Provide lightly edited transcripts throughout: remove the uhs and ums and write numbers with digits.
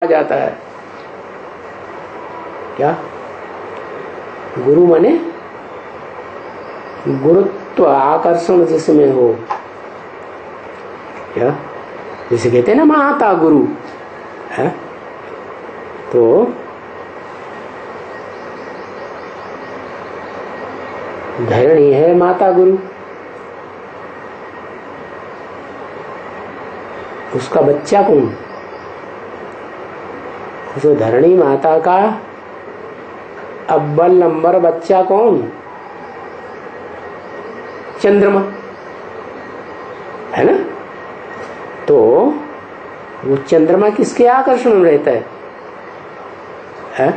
जाता है। क्या गुरु माने गुरुत्व आकर्षण जिसमें हो। क्या जैसे कहते हैं ना माता गुरु है, तो धरणी है माता गुरु, उसका बच्चा कौन? उस धरणी माता का अव्वल नंबर बच्चा कौन? चंद्रमा है ना। तो वो चंद्रमा किसके आकर्षण में रहता है?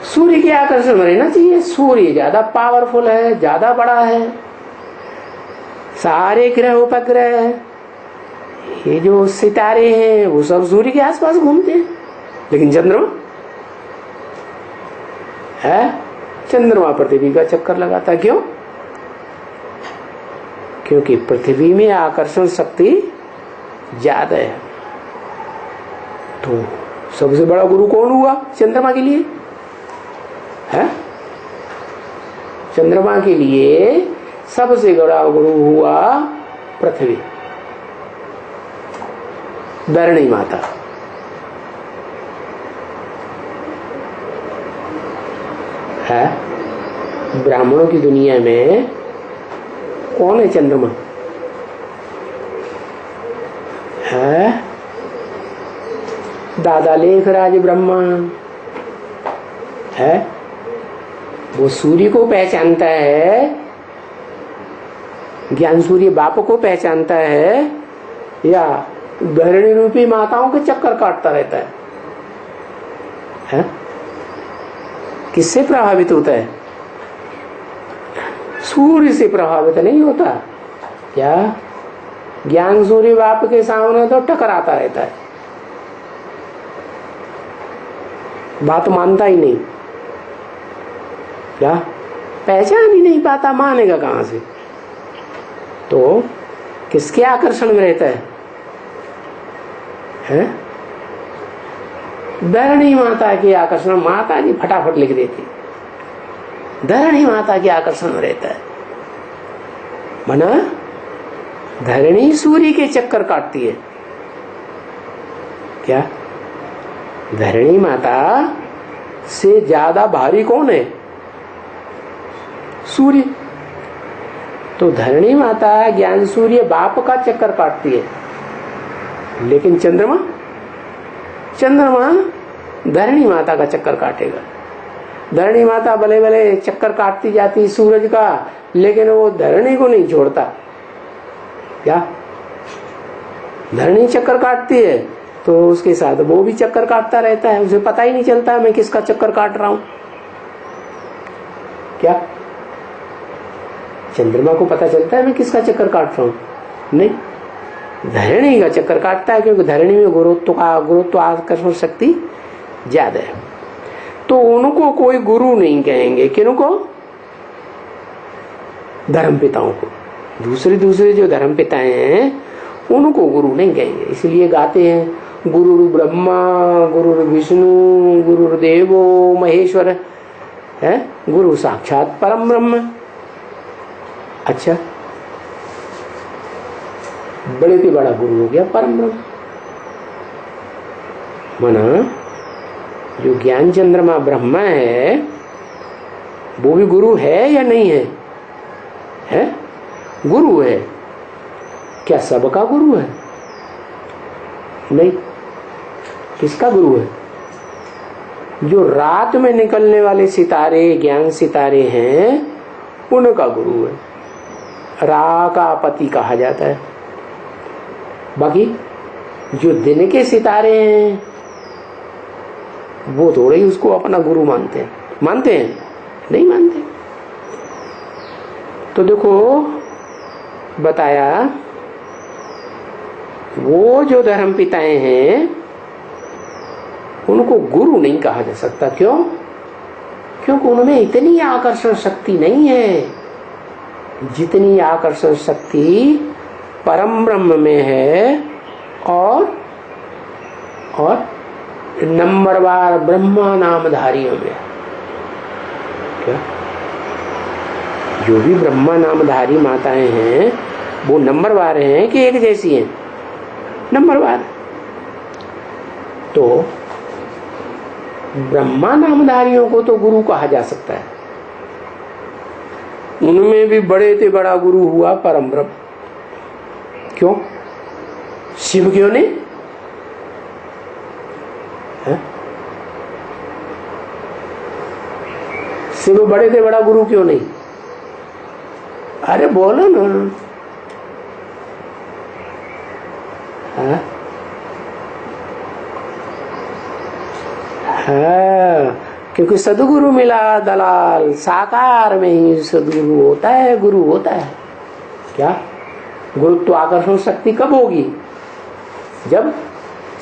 सूर्य के आकर्षण में रहना चाहिए। सूर्य ज्यादा पावरफुल है, ज्यादा बड़ा है। सारे ग्रह उपग्रह, ये जो सितारे हैं वो सब सूर्य के आसपास घूमते हैं, लेकिन चंद्रमा है, चंद्रमा पृथ्वी का चक्कर लगाता है। क्यों? क्योंकि पृथ्वी में आकर्षण शक्ति ज्यादा है। तो सबसे बड़ा गुरु कौन हुआ चंद्रमा के लिए? है चंद्रमा के लिए सबसे बड़ा गुरु हुआ पृथ्वी, धरणी माता। है ब्राह्मणों की दुनिया में कौन है चंद्रमा? है दादा लेखराज ब्रह्मा है। वो सूर्य को पहचानता है, ज्ञान सूर्य बाप को पहचानता है, या धरणी रूपी माताओं के चक्कर काटता रहता है? किससे प्रभावित होता है? सूर्य से प्रभावित नहीं होता। क्या ज्ञान सूर्य बाप के सामने तो टकराता रहता है, बात मानता ही नहीं। क्या पहचान ही नहीं पाता, मानेगा कहां से? तो किसके आकर्षण में रहता है? धरणी माता के आकर्षण। माता जी फटाफट लिख देती, धरणी माता के आकर्षण में रहता है। मना धरणी सूर्य के चक्कर काटती है। क्या धरणी माता से ज्यादा भारी कौन है? सूर्य। तो धरणी माता ज्ञान सूर्य बाप का चक्कर काटती है, लेकिन चंद्रमा धरणी माता का चक्कर काटेगा। धरणी माता भले भले चक्कर काटती जाती सूरज का, लेकिन वो धरणी को नहीं छोड़ता। क्या धरणी चक्कर काटती है तो उसके साथ वो भी चक्कर काटता रहता है, उसे पता ही नहीं चलता मैं किसका चक्कर काट रहा हूं। क्या चंद्रमा को पता चलता है मैं किसका चक्कर काट रहा हूं? नहीं, धरणी का चक्कर काटता है, क्योंकि धरणी में गुरुत्व आकर्षण शक्ति ज्यादा है। तो उनको कोई गुरु नहीं कहेंगे। किनको? धर्मपिताओं को। दूसरे जो धर्मपिताएं हैं उनको गुरु नहीं कहेंगे। इसलिए गाते हैं गुरु ब्रह्मा गुरु विष्णु गुरुर्देवो महेश्वर है, गुरु साक्षात परम ब्रह्म। अच्छा, बड़े से बड़ा गुरु हो गया परम ब्रह्म। माना जो ज्ञान चंद्रमा ब्रह्मा है वो भी गुरु है या नहीं है? है गुरु है। क्या सबका गुरु है? नहीं। किसका गुरु है? जो रात में निकलने वाले सितारे, ज्ञान सितारे हैं, उनका गुरु है। रा का पति कहा जाता है। बाकी जो दिन के सितारे हैं वो थोड़े ही उसको अपना गुरु मानते हैं। मानते हैं? नहीं मानते। तो देखो बताया, वो जो धर्म पिताएं हैं उनको गुरु नहीं कहा जा सकता। क्यों? क्योंकि उनमें इतनी आकर्षण शक्ति नहीं है जितनी आकर्षण शक्ति परम ब्रह्म में है और नंबरवार ब्रह्मा नामधारियों में। क्या जो भी ब्रह्मा नामधारी माताएं हैं वो नंबरवार हैं कि एक जैसी हैं? नंबरवार। तो ब्रह्मा नामधारियों को तो गुरु कहा जा सकता है, उनमें भी बड़े से बड़ा गुरु हुआ परम ब्रह्म। क्यों? शिव क्यों नहीं? है? शिव बड़े से बड़ा गुरु क्यों नहीं? अरे बोलो ना। हाँ? हाँ, क्योंकि सदगुरु मिला दलाल, साकार में ही सदगुरु होता है, गुरु होता है। क्या गुरुत्व आकर्षण शक्ति कब होगी? जब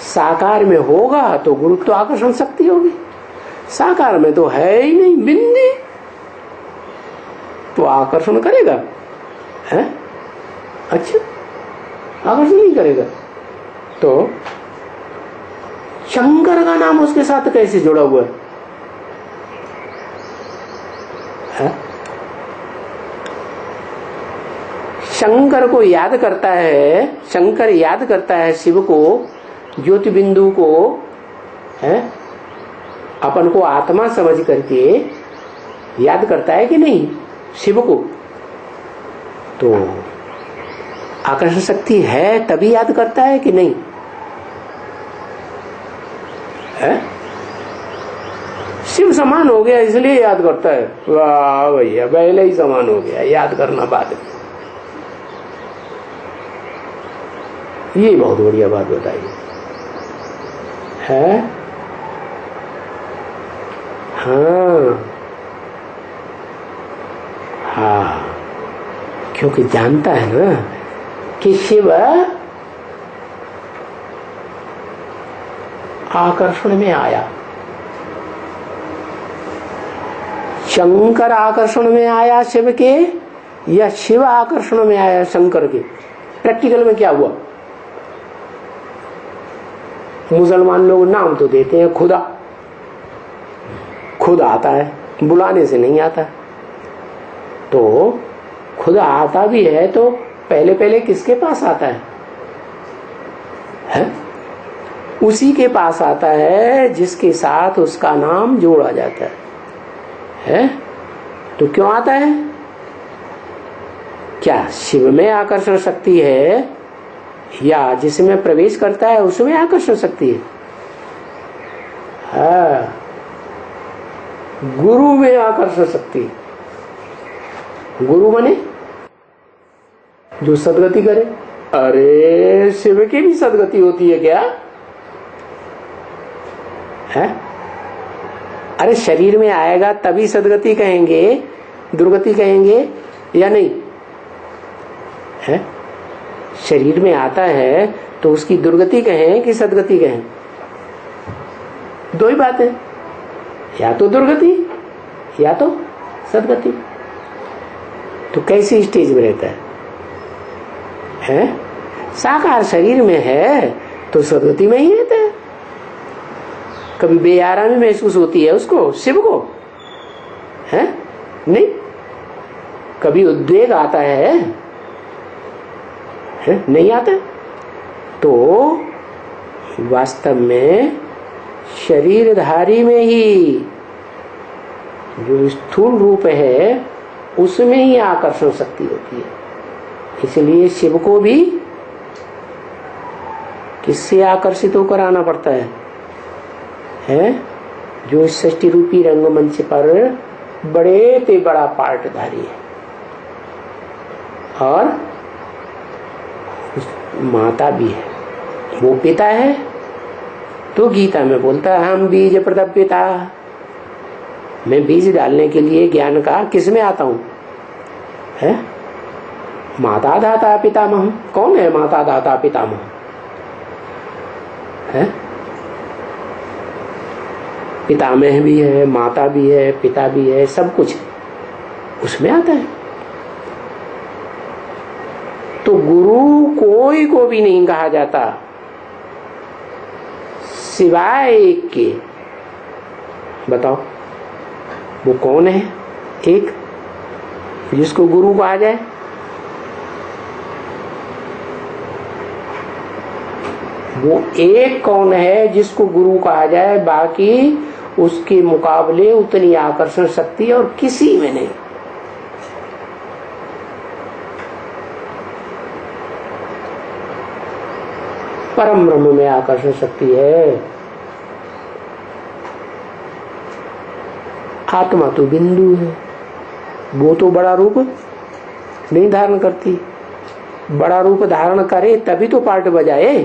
साकार में होगा तो गुरुत्व आकर्षण शक्ति होगी। साकार में तो है ही नहीं, बिंदी, तो आकर्षण करेगा? है? अच्छा, आकर्षण नहीं करेगा। तो शंकर का नाम उसके साथ कैसे जुड़ा हुआ है? शंकर को याद करता है, शंकर याद करता है शिव को, ज्योति बिंदु को, है अपन को आत्मा समझ करके याद करता है कि नहीं शिव को? तो आकर्षण शक्ति है तभी याद करता है कि नहीं? है? शिव समान हो गया इसलिए याद करता है। वाह भैया, पहले ही समान हो गया, याद करना बाद में। ये बहुत बढ़िया बात बताई है। हाँ हाँ, क्योंकि जानता है ना कि शिव आकर्षण में आया, शंकर आकर्षण में आया शिव के, या शिव आकर्षण में आया शंकर के? प्रैक्टिकल में क्या हुआ? मुसलमान लोग नाम तो देते हैं खुदा, खुद आता है, बुलाने से नहीं आता। तो खुदा आता भी है तो पहले पहले किसके पास आता है? है? उसी के पास आता है जिसके साथ उसका नाम जोड़ा जाता है? तो क्यों आता है? क्या शिव में आकर्षण शक्ति है, या जिसमें प्रवेश करता है उसमें आकर्षण शक्ति है? हाँ, गुरु में आकर्षण शक्ति। गुरु बने जो सदगति करे। अरे शिव की भी सदगति होती है क्या? है? अरे शरीर में आएगा तभी सदगति कहेंगे, दुर्गति कहेंगे या नहीं? है? शरीर में आता है तो उसकी दुर्गति कहें कि सदगति कहें? दो ही बात है, या तो दुर्गति या तो सदगति। तो कैसी स्टेज में रहता है? साकार शरीर में है तो सदगति में ही रहता है। कभी बेआरामी महसूस होती है उसको, शिव को? है? नहीं। कभी उद्वेग आता है? नहीं आता। तो वास्तव में शरीरधारी में ही जो स्थूल रूप है उसमें ही आकर्षण शक्ति होती है। इसलिए शिव को भी किससे आकर्षित होकर आना पड़ता है? जो इस सृष्टि रूपी रंगमंच पर बड़े ते बड़ा पार्टधारी है, और माता भी है, वो पिता है। तो गीता में बोलता है हम बीज प्रदप पिता, मैं बीज डालने के लिए ज्ञान का किस में आता हूं? है? माता दाता पितामह। कौन है माता दाता पितामह? है? पितामह भी है, माता भी है, पिता भी है, सब कुछ उसमें आता है। तो गुरु कोई को भी नहीं कहा जाता, सिवाय एक के। बताओ वो कौन है एक जिसको गुरु कहा जाए? वो एक कौन है जिसको गुरु कहा जाए? बाकी उसके मुकाबले उतनी आकर्षण शक्ति और किसी में नहीं। परम ब्रह्म में आकर्षण शक्ति है। आत्मा तो बिंदु है, वो तो बड़ा रूप नहीं धारण करती। बड़ा रूप धारण करे तभी तो पार्ट बजाए,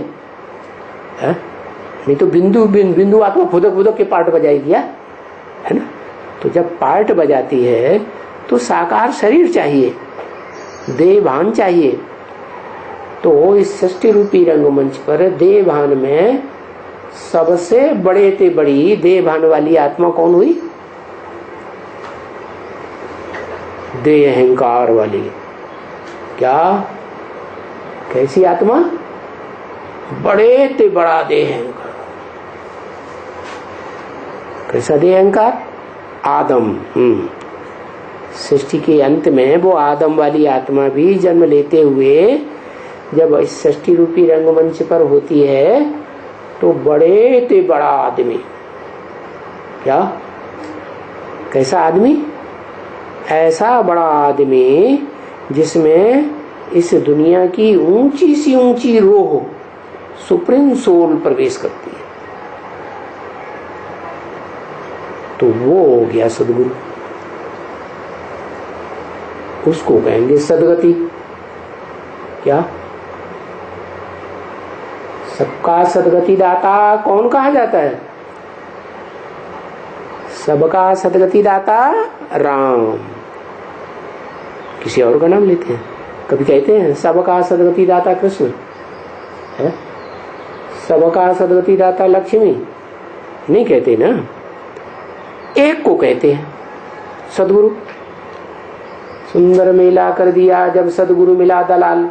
है? नहीं तो बिंदु आत्मा फुदक फुदक के पार्ट बजाएगी, है ना? तो जब पार्ट बजाती है तो साकार शरीर चाहिए, देह भान चाहिए। तो इस सृष्टि रूपी रंगमंच पर देह भान में सबसे बड़े ते बड़ी देह भान वाली आत्मा कौन हुई? देह अहंकार वाली। क्या? कैसी आत्मा? बड़े ते बड़ा देह अहंकार। कैसा देह अहंकार? आदम। सृष्टि के अंत में वो आदम वाली आत्मा भी जन्म लेते हुए जब इस सृष्टि रूपी रंगमंच पर होती है तो बड़े ते बड़ा आदमी। क्या? कैसा आदमी? ऐसा बड़ा आदमी जिसमें इस दुनिया की ऊंची सी ऊंची रूह सुप्रीम सोल प्रवेश करती है। तो वो हो गया सदगुरु। उसको कहेंगे सदगति। क्या? सबका सदगति दाता कौन कहा जाता है? सबका सदगति दाता राम। किसी और का नाम लेते हैं? कभी कहते हैं सबका सदगति दाता कृष्ण है? सबका सदगति दाता लक्ष्मी नहीं कहते ना। एक को कहते हैं सदगुरु। सुंदर मेला कर दिया जब सदगुरु मिला दलाल।